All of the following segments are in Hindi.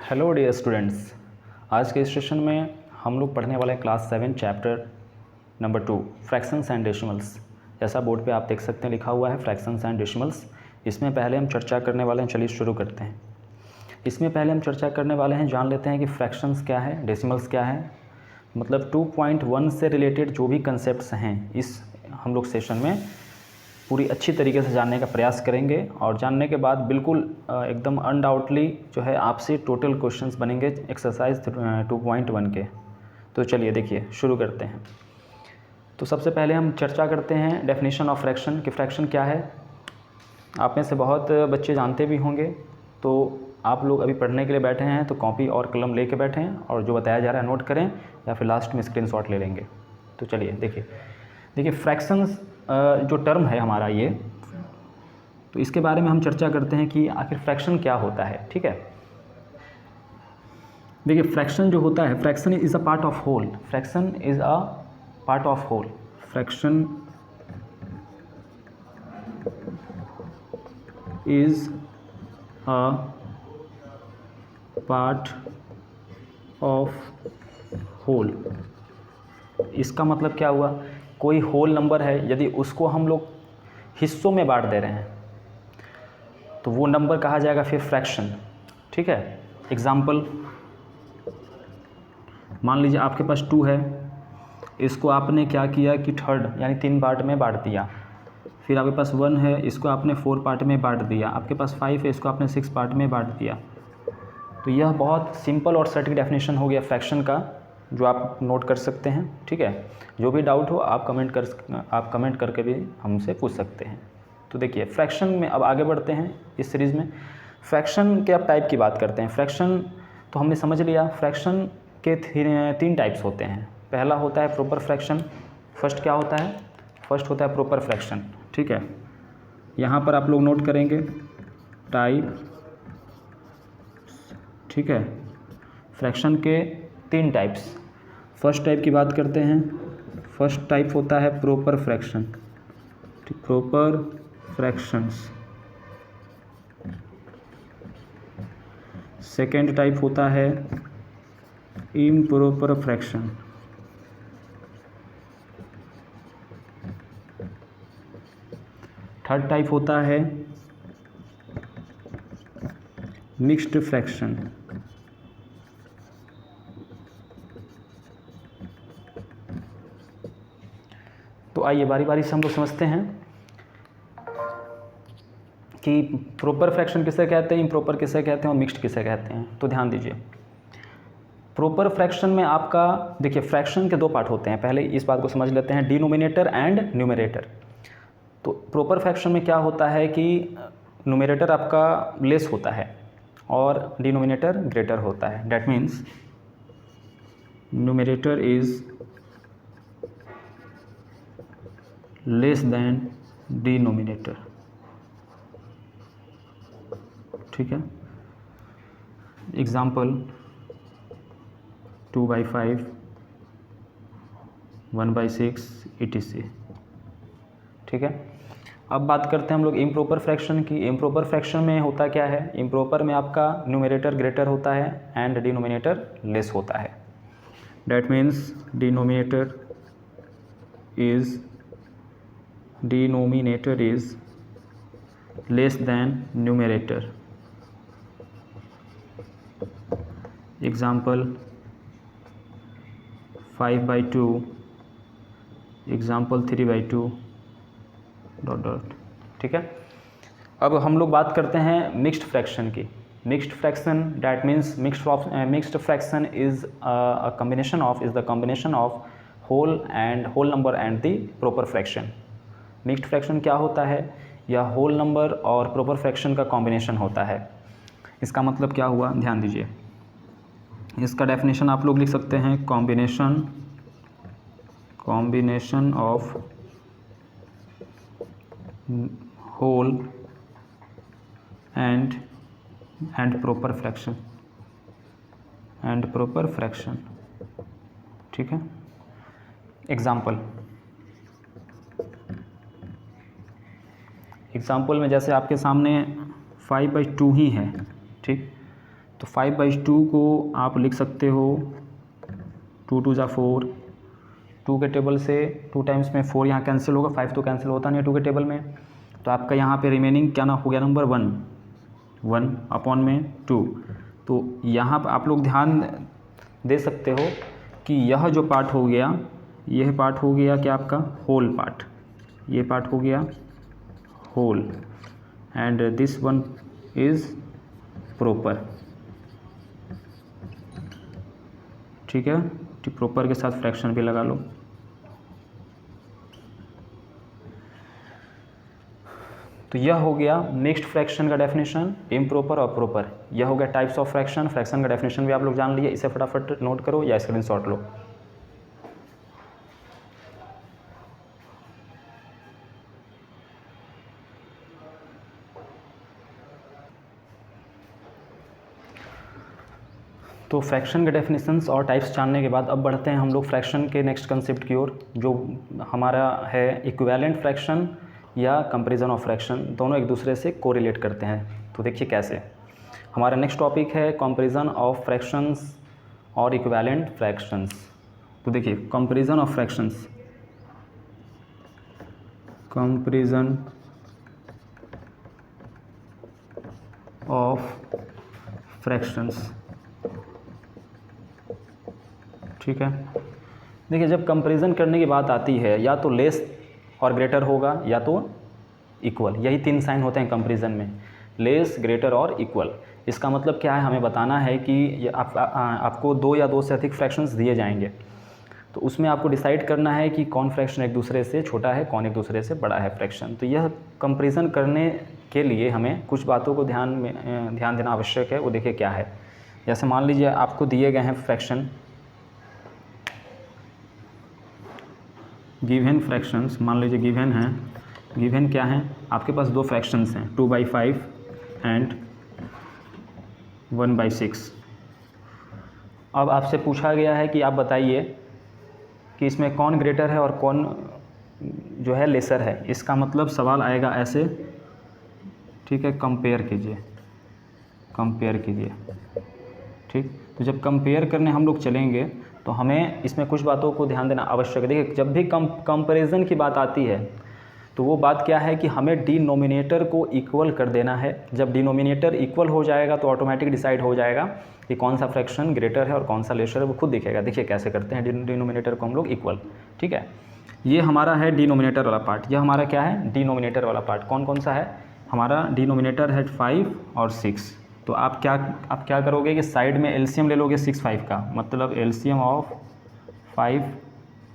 हेलो डियर स्टूडेंट्स, आज के इस सेशन में हम लोग पढ़ने वाले हैं class 7 chapter number 2 fractions and decimals. जैसा बोर्ड पे आप देख सकते हैं लिखा हुआ है फ्रैक्शंस एंड डेसिमल्स। इसमें पहले हम चर्चा करने वाले हैं, चलिए शुरू करते हैं। इसमें पहले हम चर्चा करने वाले हैं, जान लेते हैं कि फ्रैक्शंस क्या है, डेसिमल्स क्या है, मतलब 2.1 से रिलेटेड जो भी कंसेप्ट्स हैं इस हम लोग सेशन में पूरी अच्छी तरीके से जानने का प्रयास करेंगे। और जानने के बाद बिल्कुल एकदम अनडाउटली जो है आपसे टोटल क्वेश्चंस बनेंगे एक्सरसाइज 2.1 के। तो चलिए देखिए शुरू करते हैं। तो सबसे पहले हम चर्चा करते हैं डेफिनेशन ऑफ फ्रैक्शन कि फ्रैक्शन क्या है। आप में से बहुत बच्चे जानते भी होंगे, तो आप लोग अभी पढ़ने के लिए बैठे हैं तो कॉपी और कलम लेके बैठे हैं और जो बताया जा रहा है नोट करें या फिर लास्ट में स्क्रीनशॉट ले लेंगे। तो चलिए देखिए फ्रैक्शंस जो टर्म है हमारा ये, तो इसके बारे में हम चर्चा करते हैं कि आखिर फ्रैक्शन क्या होता है। ठीक है, देखिए फ्रैक्शन जो होता है, fraction is a part of whole, fraction is a part of whole, fraction is a part of whole. इसका मतलब क्या हुआ, कोई होल नंबर है, यदि उसको हम लोग हिस्सों में बांट दे रहे हैं तो वो नंबर कहा जाएगा फिर फ्रैक्शन। ठीक है, एग्जाम्पल मान लीजिए आपके पास 2 है, इसको आपने क्या किया कि थर्ड यानी 3 पार्ट में बांट दिया। फिर आपके पास 1 है, इसको आपने 4 पार्ट में बांट दिया। आपके पास 5 है, इसको आपने 6 पार्ट में बांट दिया। तो यह बहुत सिंपल और सटीक डेफिनेशन हो गया फ्रैक्शन का, जो आप नोट कर सकते हैं। ठीक है, जो भी डाउट हो आप कमेंट करके भी हमसे पूछ सकते हैं। तो देखिए फ्रैक्शन में अब आगे बढ़ते हैं इस सीरीज़ में। फ्रैक्शन के अब टाइप की बात करते हैं। फ्रैक्शन तो हमने समझ लिया, फ्रैक्शन के 3 टाइप्स होते हैं। पहला होता है प्रॉपर फ्रैक्शन। फर्स्ट क्या होता है, फर्स्ट होता है प्रॉपर फ्रैक्शन। ठीक है, यहाँ पर आप लोग नोट करेंगे टाइप। ठीक है, फ्रैक्शन के 3 टाइप्स। फर्स्ट टाइप की बात करते हैं, फर्स्ट टाइप होता है proper fraction, proper fractions. Second type होता है इम्प्रॉपर फ्रैक्शन। थर्ड टाइप होता है मिक्स्ड फ्रैक्शन। तो आइए बारी बारी से हम लोग समझते हैं कि प्रॉपर फ्रैक्शन किसे कहते हैं, इम्प्रॉपर किसे कहते हैं और मिक्स्ड किसे कहते हैं। तो ध्यान दीजिए, प्रॉपर फ्रैक्शन में आपका देखिए फ्रैक्शन के 2 पार्ट होते हैं। पहले इस बात को समझ लेते हैं, डिनोमिनेटर एंड न्यूमरेटर। तो प्रॉपर फ्रैक्शन में क्या होता है कि न्यूमरेटर आपका लेस होता है और डिनोमिनेटर ग्रेटर होता है। That means numerator is less than denominator. ठीक है, एग्जाम्पल 2/5, 1/6 etc। ठीक है, अब बात करते हैं हम लोग इम्प्रॉपर फ्रैक्शन की। इम्प्रॉपर फ्रैक्शन में होता क्या है, इम्प्रॉपर में आपका न्यूमरेटर ग्रेटर होता है एंड डिनोमिनेटर लेस होता है। That means denominator is less than numerator. Example 5/2, example 3/2 ... ठीक है, अब हम लोग बात करते हैं मिक्स्ड फ्रैक्शन की। Mixed fraction that means mixed fraction is the combination of whole number and the proper fraction. Mixed fraction क्या होता है, यह होल नंबर और प्रॉपर फ्रैक्शन का कॉम्बिनेशन होता है। इसका मतलब क्या हुआ, ध्यान दीजिए, इसका डेफिनेशन आप लोग लिख सकते हैं combination of whole and proper fraction. ठीक है, एग्जाम्पल में जैसे आपके सामने 5/2 ही है। ठीक, तो 5/2 को आप लिख सकते हो 2 2 जा 4, 2 के टेबल से 2 टाइम्स में 4 यहाँ कैंसिल होगा, 5 तो कैंसिल होता नहीं है 2 के टेबल में, तो आपका यहाँ पे रिमेनिंग क्या ना हो गया नंबर 1/2। तो यहाँ पर आप लोग ध्यान दे सकते हो कि यह जो पार्ट हो गया, यह पार्ट हो गया क्या आपका होल पार्ट, ये पार्ट हो गया whole, and this one is proper. ठीक है, तो प्रॉपर के साथ फ्रैक्शन भी लगा लो। तो यह हो गया मिक्स्ड फ्रैक्शन का डेफिनेशन, इम्प्रॉपर और प्रॉपर। यह हो गया टाइप्स ऑफ फ्रैक्शन। फ्रैक्शन का डेफिनेशन भी आप लोग जान लिए, इसे फटाफट नोट करो या स्क्रीनशॉट लो। तो फ्रैक्शन के डेफिनेशंस और टाइप्स जानने के बाद अब बढ़ते हैं हम लोग फ्रैक्शन के नेक्स्ट कंसेप्ट की ओर, जो हमारा है इक्विवेलेंट फ्रैक्शन या कंपैरिजन ऑफ फ्रैक्शन। दोनों एक दूसरे से कोरिलेट करते हैं। तो देखिए कैसे। हमारा नेक्स्ट टॉपिक है कंपैरिजन ऑफ फ्रैक्शंस और इक्विवेलेंट फ्रैक्शंस। तो देखिए comparison of fractions, comparison of fractions. ठीक है, देखिए जब कंपैरिजन करने की बात आती है, या तो लेस और ग्रेटर होगा या तो इक्वल, यही 3 साइन होते हैं कंपैरिजन में, लेस, ग्रेटर और इक्वल। इसका मतलब क्या है, हमें बताना है कि आपको 2 या 2 से अधिक फ्रैक्शंस दिए जाएंगे, तो उसमें आपको डिसाइड करना है कि कौन फ्रैक्शन एक दूसरे से छोटा है, कौन एक दूसरे से बड़ा है फ्रैक्शन। तो यह कंपैरिजन करने के लिए हमें कुछ बातों को ध्यान देना आवश्यक है। वो देखिए क्या है। जैसे मान लीजिए आपको दिए गए हैं फ्रैक्शन, गिवन फ्रैक्शंस, मान लीजिए गिवन है, गिवन क्या है, आपके पास 2 फ्रैक्शंस हैं 2/5 एंड 1/6। अब आपसे पूछा गया है कि आप बताइए कि इसमें कौन ग्रेटर है और कौन जो है लेसर है। इसका मतलब सवाल आएगा ऐसे, ठीक है, कंपेयर कीजिए, कंपेयर कीजिए। ठीक, तो जब कंपेयर करने हम लोग चलेंगे तो हमें इसमें कुछ बातों को ध्यान देना आवश्यक है। देखिए जब भी कंपैरिजन की बात आती है तो वो बात क्या है कि हमें डिनोमिनेटर को इक्वल कर देना है। जब डिनोमिनेटर इक्वल हो जाएगा तो ऑटोमेटिक डिसाइड हो जाएगा कि कौन सा फ्रैक्शन ग्रेटर है और कौन सा लेसर है, वो खुद दिखेगा। देखिए कैसे करते हैं डिनोमिनेटर को हम लोग इक्वल। ठीक है, ये हमारा है डिनोमिनेटर वाला पार्ट, यह हमारा क्या है डिनोमिनेटर वाला पार्ट। कौन कौन सा है, हमारा डिनोमिनेटर है 5 और 6। तो आप क्या करोगे कि साइड में एलसीएम ले लोगे 6 5 का, मतलब एलसीएम ऑफ 5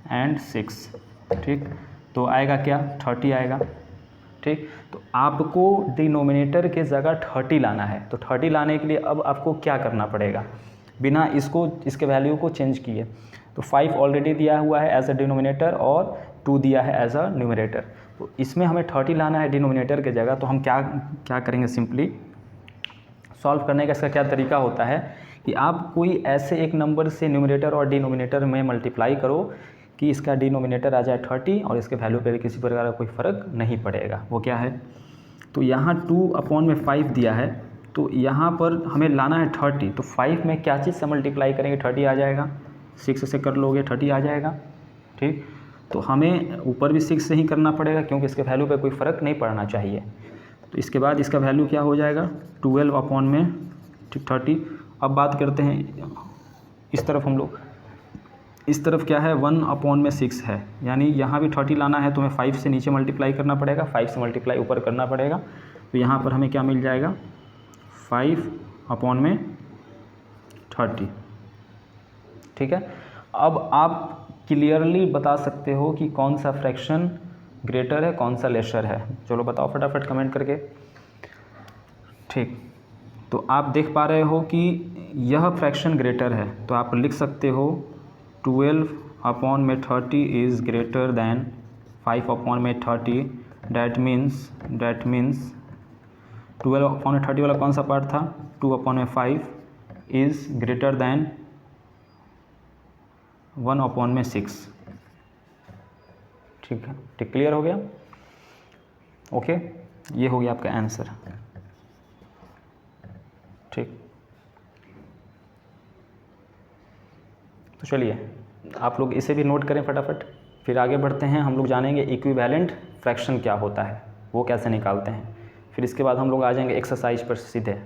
एंड 6। ठीक, तो आएगा क्या 30 आएगा। ठीक, तो आपको डिनोमिनेटर के जगह 30 लाना है। तो 30 लाने के लिए अब आपको क्या करना पड़ेगा, बिना इसके वैल्यू को चेंज किए। तो 5 ऑलरेडी दिया हुआ है एज अ डिनोमिनेटर और 2 दिया है एज अ न्यूमरेटर। तो इसमें हमें 30 लाना है डिनोमिनेटर के जगह। तो हम क्या करेंगे, सिंपली सॉल्व करने का इसका क्या तरीका होता है कि आप कोई ऐसे एक नंबर से न्यूमरेटर और डिनोमिनेटर में मल्टीप्लाई करो कि इसका डिनोमिनेटर आ जाए 30 और इसके वैल्यू पे भी किसी प्रकार का कोई फ़र्क नहीं पड़ेगा। वो क्या है, तो यहाँ 2/5 दिया है, तो यहाँ पर हमें लाना है 30। तो 5 में क्या चीज़ से मल्टीप्लाई करेंगे 30 आ जाएगा, 6 से कर लोगे 30 आ जाएगा। ठीक, तो हमें ऊपर भी 6 से ही करना पड़ेगा क्योंकि इसके वैल्यू पे कोई फ़र्क नहीं पड़ना चाहिए। तो इसके बाद इसका वैल्यू क्या हो जाएगा 12/30। अब बात करते हैं इस तरफ, हम लोग इस तरफ क्या है 1/6 है, यानी यहाँ भी 30 लाना है तो हमें 5 से नीचे मल्टीप्लाई करना पड़ेगा, 5 से मल्टीप्लाई ऊपर करना पड़ेगा। तो यहाँ पर हमें क्या मिल जाएगा 5/30। ठीक है, अब आप क्लियरली बता सकते हो कि कौन सा फ्रैक्शन ग्रेटर है, कौन सा लेसर है। चलो बताओ फटाफट कमेंट करके। ठीक, तो आप देख पा रहे हो कि यह फ्रैक्शन ग्रेटर है, तो आप लिख सकते हो 12/30 is greater than 5/30। That means 12/30 वाला कौन सा पार्ट था 2/5 इज़ ग्रेटर दैन 1/6। ठीक है, ठीक, क्लियर हो गया। ओके, ये हो गया आपका आंसर। ठीक, तो चलिए आप लोग इसे भी नोट करें फटाफट, फिर आगे बढ़ते हैं। हम लोग जानेंगे इक्विवेलेंट फ्रैक्शन क्या होता है, वो कैसे निकालते हैं, फिर इसके बाद हम लोग आ जाएंगे एक्सरसाइज पर सीधे।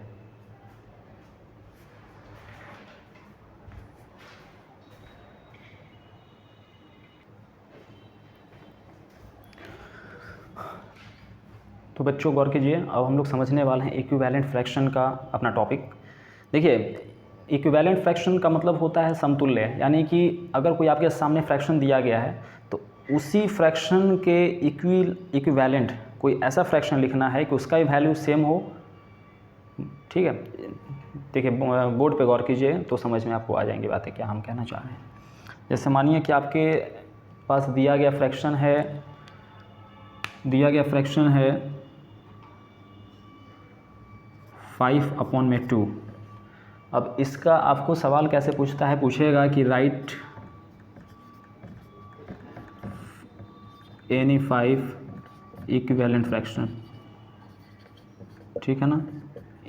तो बच्चों गौर कीजिए, अब हम लोग समझने वाले हैं इक्विवेलेंट फ्रैक्शन का अपना टॉपिक। देखिए इक्विवेलेंट फ्रैक्शन का मतलब होता है समतुल्य, यानी कि अगर कोई आपके सामने फ्रैक्शन दिया गया है तो उसी फ्रैक्शन के इक्विवेलेंट कोई ऐसा फ्रैक्शन लिखना है कि उसका भी वैल्यू सेम हो। ठीक है, देखिए बोर्ड पे गौर कीजिए तो समझ में आपको आ जाएंगी बातें क्या हम कहना चाह रहे हैं। जैसे मानिए कि आपके पास दिया गया फ्रैक्शन है 5/2। अब इसका आपको सवाल कैसे पूछता है, पूछेगा कि राइट एनी 5 इक्विवेलेंट फ्रैक्शन, ठीक है ना,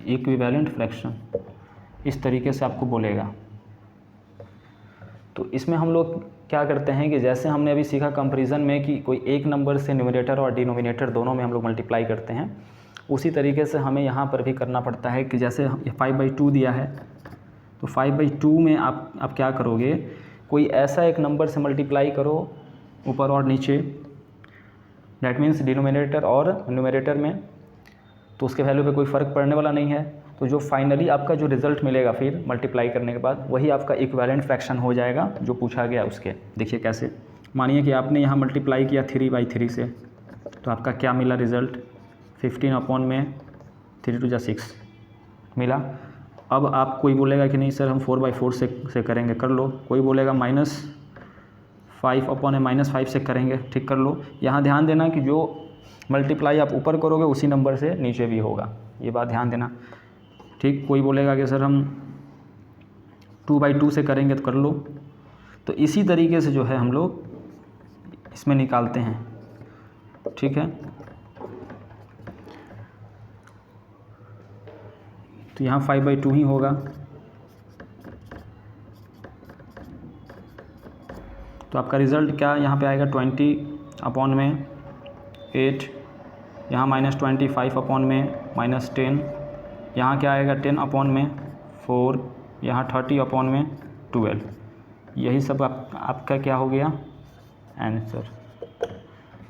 इक्विवेलेंट फ्रैक्शन इस तरीके से आपको बोलेगा। तो इसमें हम लोग क्या करते हैं कि जैसे हमने अभी सीखा कंपैरिजन में कि कोई एक नंबर से न्यूमरेटर और डिनोमिनेटर दोनों में हम लोग मल्टीप्लाई करते हैं, उसी तरीके से हमें यहाँ पर भी करना पड़ता है कि जैसे 5/2 दिया है तो 5/2 में आप क्या करोगे, कोई ऐसा एक नंबर से मल्टीप्लाई करो ऊपर और नीचे, डैट मीन्स डिनोमिनेटर और न्यूमरेटर में, तो उसके वैल्यू पे कोई फ़र्क पड़ने वाला नहीं है। तो जो फाइनली आपका जो रिज़ल्ट मिलेगा फिर मल्टीप्लाई करने के बाद, वही आपका इक्विवेलेंट फ्रैक्शन हो जाएगा जो पूछा गया उसके। देखिए कैसे, मानिए कि आपने यहाँ मल्टीप्लाई किया 3/3 से, तो आपका क्या मिला रिज़ल्ट, 15/3 मिला। अब आप कोई बोलेगा कि नहीं सर हम 4/4 से करेंगे, कर लो। कोई बोलेगा -5/5 से करेंगे, ठीक, कर लो। यहाँ ध्यान देना कि जो मल्टीप्लाई आप ऊपर करोगे उसी नंबर से नीचे भी होगा, ये बात ध्यान देना, ठीक। कोई बोलेगा कि सर हम 2/2 से करेंगे, तो कर लो। तो इसी तरीके से जो है हम लोग इसमें निकालते हैं, ठीक है। तो यहाँ 5/2 ही होगा। तो आपका रिज़ल्ट क्या यहाँ पे आएगा, 20/8, यहाँ -25/10, यहाँ क्या आएगा 10/4, यहाँ 30/12। यही सब आपका क्या हो गया आंसर।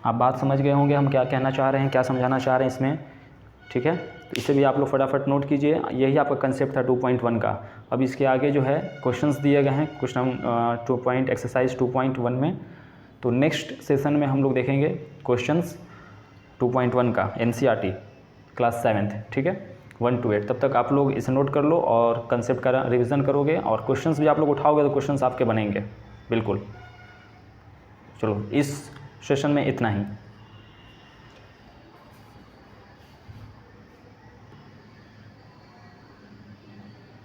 आप बात समझ गए होंगे हम क्या कहना चाह रहे हैं, क्या समझाना चाह रहे हैं इसमें, ठीक है। तो इसे भी आप लोग फटाफट नोट कीजिए, यही आपका कंसेप्ट था 2.1 का। अब इसके आगे जो है क्वेश्चंस दिए गए हैं क्वेश्चन एक्सरसाइज 2.1 में। तो नेक्स्ट सेशन में हम लोग देखेंगे क्वेश्चंस 2.1 का NCERT क्लास 7th, ठीक है, 1 to 8। तब तक आप लोग इसे नोट कर लो और कंसेप्ट का रिवीजन करोगे, और क्वेश्चंस भी आप लोग उठाओगे तो क्वेश्चंस आपके बनेंगे बिल्कुल। चलो इस सेशन में इतना ही।